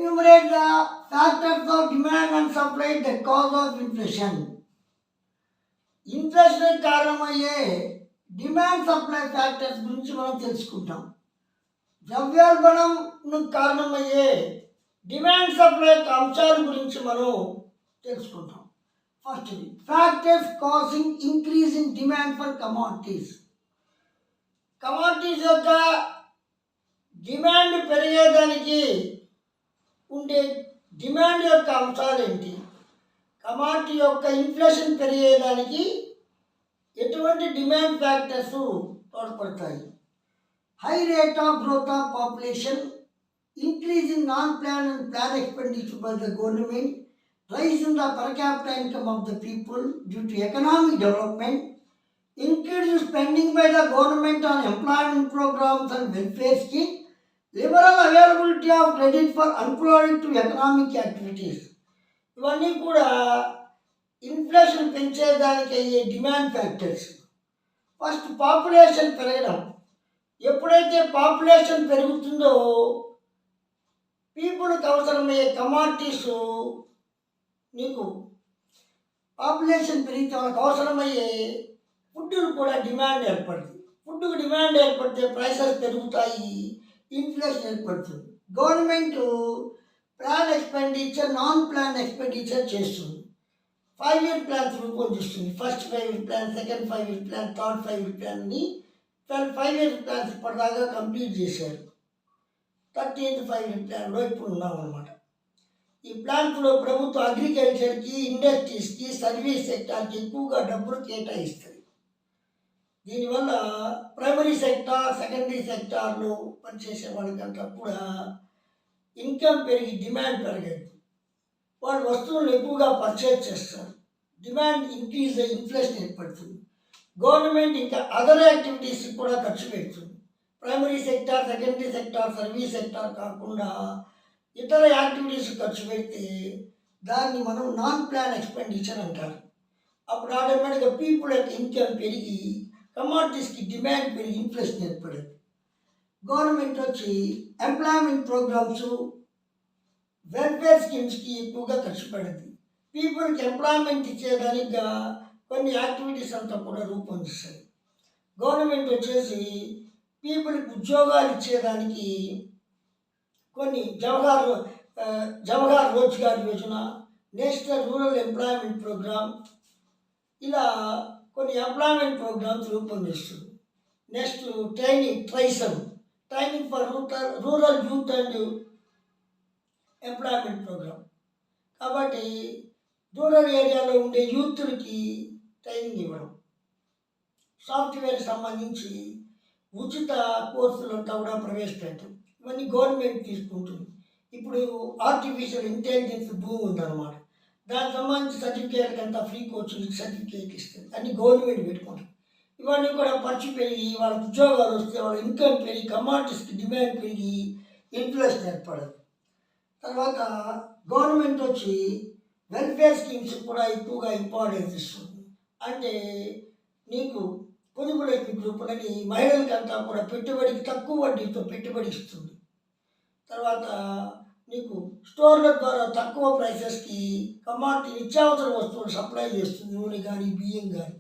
Enumerate the factors of demand and supply that cause of inflation. Inflation కారణమయ్యే demand supply factors గురించి మనం తెలుసుకుంటాం. ద్రవ్యోల్బణంకు కారణమయ్యే డిమాండ్ సప్లై అంశాల గురించి మనం తెలుసుకుంటాం. First, factors causing increase in demand for commodities. Commodities యొక్క డిమాండ్ పెరిగేదానికి ఉండే డిమాండ్ యొక్క అంశాలు ఏంటి? కమాడిటీ యొక్క ఇన్ఫ్లేషన్ పెరిగేదానికి ఎటువంటి డిమాండ్ ఫ్యాక్టర్స్ తోడ్పడతాయి? High rate of growth of population, increase in non plan and plan expenditure by the government, rise in the per capital income of the people due to economic development, increased spending by the government on employment programs and welfare scheme, liberal availability of credit for unemployed to economic activities. ఇవన్నీ కూడా inflation పెంచేదానికి అయ్యే demand factors. First, population పెరగడం. ఎప్పుడైతే population పెరుగుతుందో పీపుల్కి అవసరమయ్యే commodities, నీకు పాపులేషన్ పెరిగితే వాళ్ళకి అవసరమయ్యే ఫుడ్డుకు కూడా డిమాండ్ ఏర్పడుతుంది. ఫుడ్డుకు డిమాండ్ ఏర్పడితే ప్రైసెస్ పెరుగుతాయి, ఇన్ఫ్లేషన్ ఏర్పడుతుంది. Government plan expenditure, non plan expenditure చేస్తుంది. 5 year ప్లాన్స్ రూపొందిస్తుంది. First 5 year plan, second 5 year plan, third 5 year ప్లాన్ని 5 year ప్లాన్స్ ఇప్పటిదాకా కంప్లీట్ చేశారు. 13th 5 year ప్లాన్లో ఇప్పుడు ఉన్నాం అన్నమాట. ఈ ప్లాన్స్లో ప్రభుత్వం అగ్రికల్చర్కి, ఇండస్ట్రీస్కి, సర్వీస్ సెక్టార్కి ఎక్కువగా డబ్బులు కేటాయిస్తుంది. దీనివల్ల ప్రైమరీ సెక్టార్, సెకండరీ సెక్టార్లో పనిచేసే వాళ్ళకంతా కూడా ఇన్కమ్ పెరిగి డిమాండ్ పెరగదు. వాళ్ళు వస్తువులను ఎక్కువగా పర్చేజ్ చేస్తారు. డిమాండ్ ఇంక్రీజ్ అయ్యి ఇన్ఫ్లేషన్ ఏర్పడుతుంది. గవర్నమెంట్ ఇంకా అదర్ యాక్టివిటీస్ కూడా ఖర్చు పెడుతుంది. Primary sector, secondary sector, service sector కాకుండా ఇతర యాక్టివిటీస్ ఖర్చు పెడితే దాన్ని మనం నాన్ ప్లాన్ ఎక్స్పెండిచర్ అంటారు. అప్పుడు ఆటోమేటిక్గా పీపుల్ యొక్క ఇన్కమ్ పెరిగి కమాడిటీస్కి డిమాండ్ పెరిగి ఇన్ఫ్లేషన్ ఏర్పడేది. గవర్నమెంట్ వచ్చి ఎంప్లాయ్మెంట్ ప్రోగ్రామ్స్, వెల్ఫేర్ స్కీమ్స్కి ఎక్కువగా ఖర్చు పడింది. పీపుల్కి ఎంప్లాయ్మెంట్ ఇచ్చేదానికి కొన్ని యాక్టివిటీస్ అంతా కూడా రూపొందిస్తుంది. గవర్నమెంట్ వచ్చేసి పీపుల్కి ఉద్యోగాలు ఇచ్చేదానికి కొన్ని Jawahar Rozgar Yojana, national rural employment programme, ఇలా కొన్ని ఎంప్లాయ్మెంట్ ప్రోగ్రామ్స్ రూపొందిస్తుంది. Next training for rural youth and employment programme. కాబట్టి రూరల్ ఏరియాలో ఉండే యూత్లకి ట్రైనింగ్ ఇవ్వడం. సాఫ్ట్వేర్ సంబంధించి ఉచిత కోర్సులంతా కూడా ప్రవేశపెట్టడం. ఇవన్నీ గవర్నమెంట్ తీసుకుంటుంది. ఇప్పుడు ఆర్టిఫిషియల్ ఇంటెలిజెన్స్ భూమి ఉందన్నమాట. దానికి సంబంధించి సర్టిఫికేట్కి అంతా ఫ్రీ కోచింగ్ సర్టిఫికేట్ ఇస్తుంది. అన్ని గవర్నమెంట్ పెట్టుకుంటుంది. ఇవన్నీ కూడా ఖర్చు పెరిగి వాళ్ళ ఉద్యోగాలు వస్తే వాళ్ళ ఇన్కమ్ పెరిగి కమాడిటీస్కి డిమాండ్ పెరిగి ఇన్ఫ్లేషన్ ఏర్పడదు. తర్వాత గవర్నమెంట్ వచ్చి వెల్ఫేర్ స్కీమ్స్ కూడా ఎక్కువగా ఇంపార్టెన్స్ ఇస్తుంది. అంటే నీకు పొదుపు లక్ష్మి గ్రూపులని మహిళలకంతా కూడా పెట్టుబడికి తక్కువ వడ్డీతో పెట్టుబడి ఇస్తుంది. తర్వాత నీకు స్టోర్ల ద్వారా తక్కువ ప్రైసెస్కి కమాడిటీ నిత్యావసర వస్తువులు సప్లై చేస్తుంది. నూనె కానీ, బియ్యం కానీ.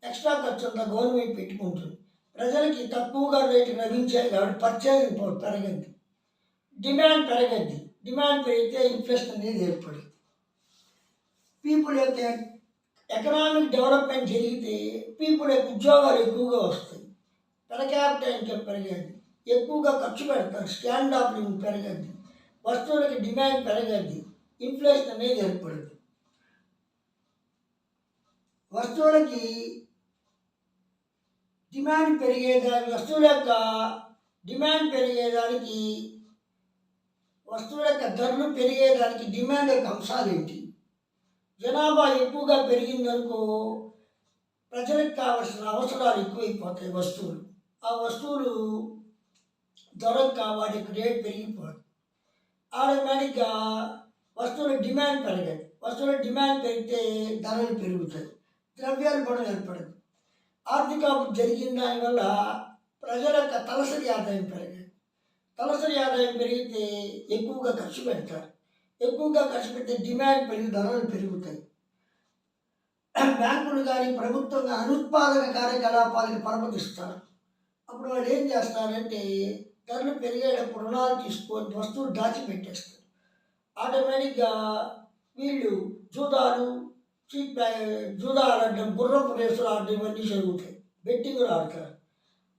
ఎక్స్ట్రా ఖర్చు అంతా గవర్నమెంట్ పెట్టుకుంటుంది. ప్రజలకి తక్కువగా రేటు లభించాయి కాబట్టి పర్చేసింగ్ పవర్ పెరగద్ది, డిమాండ్ పెరగద్ది. డిమాండ్ పెరిగితే ఇన్ఫ్లేషన్ అనేది ఏర్పడుతుంది. పీపుల్ యొక్క ఎకనామిక్ డెవలప్మెంట్ జరిగితే పీపుల్ యొక్క ఉద్యోగాలు ఎక్కువగా వస్తాయి. పర్ క్యాపిటల్ ఇన్కమ్ పెరగద్ది, ఎక్కువగా ఖర్చు పెడతారు, స్టాండ్ ఆఫ్ లివింగ్ పెరగద్ది, వస్తువులకి డిమాండ్ పెరగద్ది, ఇన్ఫ్లేషన్ అనేది ఏర్పడుతుంది. వస్తువులకి డిమాండ్ పెరిగేదానికి వస్తువుల యొక్క ధరలు పెరిగేదానికి డిమాండ్ యొక్క అంశాలు ఏంటి? జనాభా ఎక్కువగా పెరిగిందనుకో ప్రజలకు కావాల్సిన అవసరాలు ఎక్కువైపోతాయి. ఆ వస్తువులు ధరకు వాటి రేట్ పెరిగిపోతుంది. ఆటోమేటిక్గా వస్తువుల డిమాండ్ పెరగదు. వస్తువుల డిమాండ్ పెరిగితే ధరలు పెరుగుతాయి, ద్రవ్యోల్బణం ఏర్పడదు. ఆర్థిక అభివృద్ధి జరిగిన దానివల్ల ప్రజల యొక్క తలసరి ఆదాయం పెరగదు. తలసరి ఆదాయం పెరిగితే ఎక్కువగా ఖర్చు పెడతారు. ఎక్కువగా ఖర్చు పెడితే డిమాండ్ పెరిగి ధరలు పెరుగుతాయి. బ్యాంకులు కానీ ప్రభుత్వం కానీ అనుత్పాదక కార్యకలాపాలకు పరమతిస్తారు. అప్పుడు వాళ్ళు ఏం చేస్తారంటే ధరలు పెరిగేటప్పుడు రుణాలు తీసుకొని వస్తువులు దాచిపెట్టేస్తారు. ఆటోమేటిక్గా వీళ్ళు జూదాలు జూదాలు ఆడడం, గుర్రపు రేసులు ఆడడం ఇవన్నీ జరుగుతాయి. బెట్టింగ్లు ఆడతారు.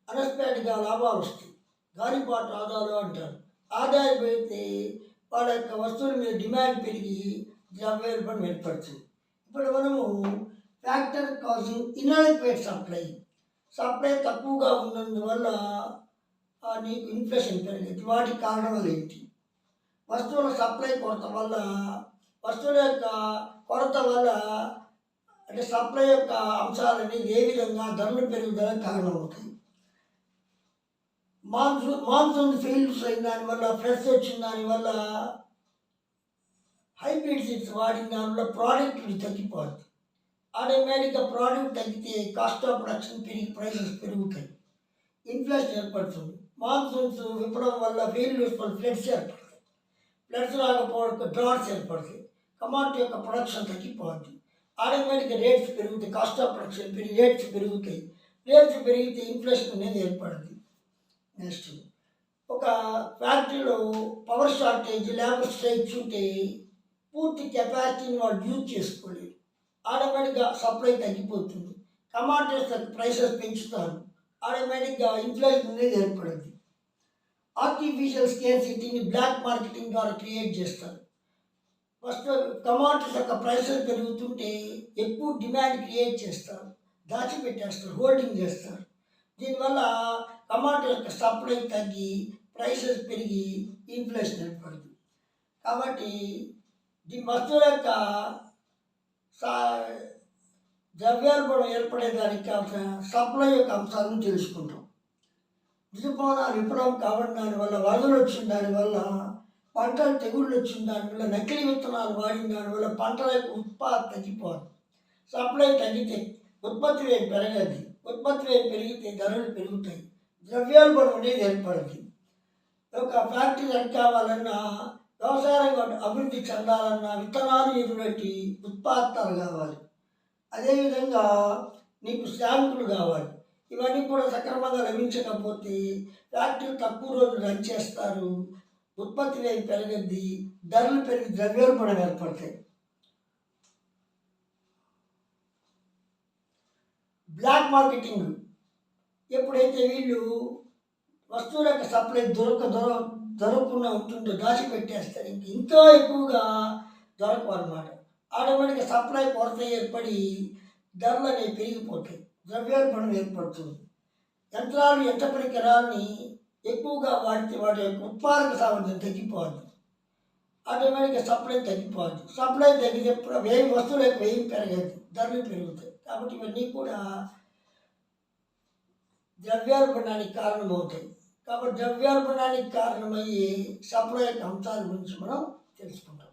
అన్ఎక్స్పెక్టెడ్గా లాభాలు వస్తాయి. గాలిపాటు ఆదాయాలు అంటారు. ఆదాయం పెరిగితే వాళ్ళ యొక్క వస్తువుల మీద డిమాండ్ పెరిగి ద్రవ్యోల్బణం ఏర్పడుతుంది. ఇప్పుడు మనము ఫ్యాక్టర్ కాజింగ్ ఇన్అడిక్వేట్ సప్లై తక్కువగా ఉన్నందువల్ల నీకు ఇన్ఫ్లేషన్ పెరిగింది. వాటి కారణాలు ఏంటి? వస్తువుల సప్లై కొరత వల్ల, వస్తువుల యొక్క కొరత వల్ల అంటే సప్లై యొక్క అంశాలని ఏ విధంగా ధరలు పెరుగుదలకు కారణమవుతాయి. మాన్సూన్ ఫెయిల్స్ అయిన దానివల్ల, ఫ్లడ్స్ వచ్చిన దానివల్ల, హైబ్రిడ్ సీడ్స్ వాడిన దానివల్ల ప్రోడక్ట్ తగ్గిపోతుంది. ఆటోమేటిక్గా ప్రోడక్ట్ తగ్గితే కాస్ట్ ఆఫ్ ప్రొడక్షన్ పెరిగి ప్రైసెస్ పెరుగుతాయి. ఇన్ఫ్లేషన్ ఏర్పడుతుంది. మాన్సూన్స్ విఫలం వల్ల ఫెయిల్యూర్స్ వల్ల ఫ్లడ్స్ ఏర్పడతాయి. ఫ్లడ్స్ రాకపోవడం డ్రాట్స్ ఏర్పడతాయి. కమాడిటీ యొక్క ప్రొడక్షన్ తగ్గిపోతుంది. ఆటోమేటిక్గా రేట్స్ పెరుగుతాయి. కాస్ట్ ఆఫ్ ప్రొడక్షన్ పెరిగి రేట్స్ పెరుగుతాయి. రేట్స్ పెరిగితే ఇన్ఫ్లేషన్ అనేది ఏర్పడుతుంది. నెక్స్ట్, ఒక ఫ్యాక్టరీలో పవర్ షార్టేజ్, లేబర్ స్ట్రైక్స్ ఉంటే పూర్తి కెపాసిటీని వాళ్ళు యూజ్ చేసుకోలేరు. ఆటోమేటిక్గా సప్లై తగ్గిపోతుంది. కమాడిటీస్ ప్రైసెస్ పెంచుతారు. ఆటోమేటిక్గా ఇన్ఫ్లేషన్ అనేది ఏర్పడుతుంది. ఆర్టిఫిషియల్ స్కేర్సిటీని బ్లాక్ మార్కెటింగ్ ద్వారా క్రియేట్ చేస్తారు. ఫస్ట్ కమాడిటీస్ యొక్క ప్రైసెస్ పెరుగుతుంటే ఎక్కువ డిమాండ్ క్రియేట్ చేస్తారు, దాచిపెట్టేస్తారు, హోల్డింగ్ చేస్తారు. దీనివల్ల కమాడిటీ యొక్క సప్లై తగ్గి ప్రైసెస్ పెరిగి ఇన్ఫ్లేషన్ ఏర్పడుతుంది. కాబట్టి దీని వస్తువుల యొక్క ద్రవ్యోల్బణం ఏర్పడేదానికి కావాల్సిన సప్లై యొక్క అంశాలను తెలుసుకుంటాం. ఋతుపవనాలు విఫలం కావడం దానివల్ల, వరదలు వచ్చిన దానివల్ల, పంటలు తెగుళ్ళు వచ్చిన దానివల్ల, నకిలీ విత్తనాలు వాడిన దానివల్ల పంటల యొక్క ఉత్పాదన తగ్గిపోదు. సప్లై తగ్గితే ఉత్పత్తి వ్యయం పెరగదు. ఉత్పత్తి వ్యయం పెరిగితే ధరలు పెరుగుతాయి. ద్రవ్యోల్బణం అనేది ఏర్పడుతుంది. ఒక ఫ్యాక్టరీ రన్ కావాలన్నా, వ్యవసాయ రంగం అభివృద్ధి చెందాలన్నా విత్తనాలు, ఎటువంటి ఉత్పాదనలు కావాలి. అదేవిధంగా నీకు శ్రామికులు కావాలి. ఇవన్నీ కూడా సక్రమంగా లభించకపోతే ఫ్యాక్టరీలు తక్కువ రోజులు రన్ చేస్తారు. ఉత్పత్తి వ్యయం పెరగద్ది, ధరలు పెరిగి ద్రవ్యోల్బణం ఏర్పడతాయి. బ్లాక్ మార్కెటింగ్, ఎప్పుడైతే వీళ్ళు వస్తువుల యొక్క సప్లై దొరకకుండా ఉంటుందో దాచిపెట్టేస్తారు. ఇంకా ఎక్కువగా దొరకవన్నమాట. ఆటోమేటిక్గా సప్లై కొరత ఏర్పడి ధరలు అనేవి పెరిగిపోతాయి. ద్రవ్యోల్బణం ఏర్పడుతుంది. యంత్ర పరికరాలని ఎక్కువగా వాడితే వాటి యొక్క ఉత్పాదక సామర్థ్యం తగ్గిపోద్ది. ఆటోమేటిక్గా సప్లై తగ్గిపోద్ది. సప్లై తగ్గితే వస్తువుల యొక్క వ్యయం పెరగదు, ధరలు పెరుగుతాయి. కాబట్టి ఇవన్నీ కూడా ద్రవ్యోల్బణానికి కారణమవుతాయి. కాబట్టి ద్రవ్యోల్బణానికి కారణమయ్యే సప్లై యొక్క అంశాల గురించి మనం తెలుసుకుంటాం.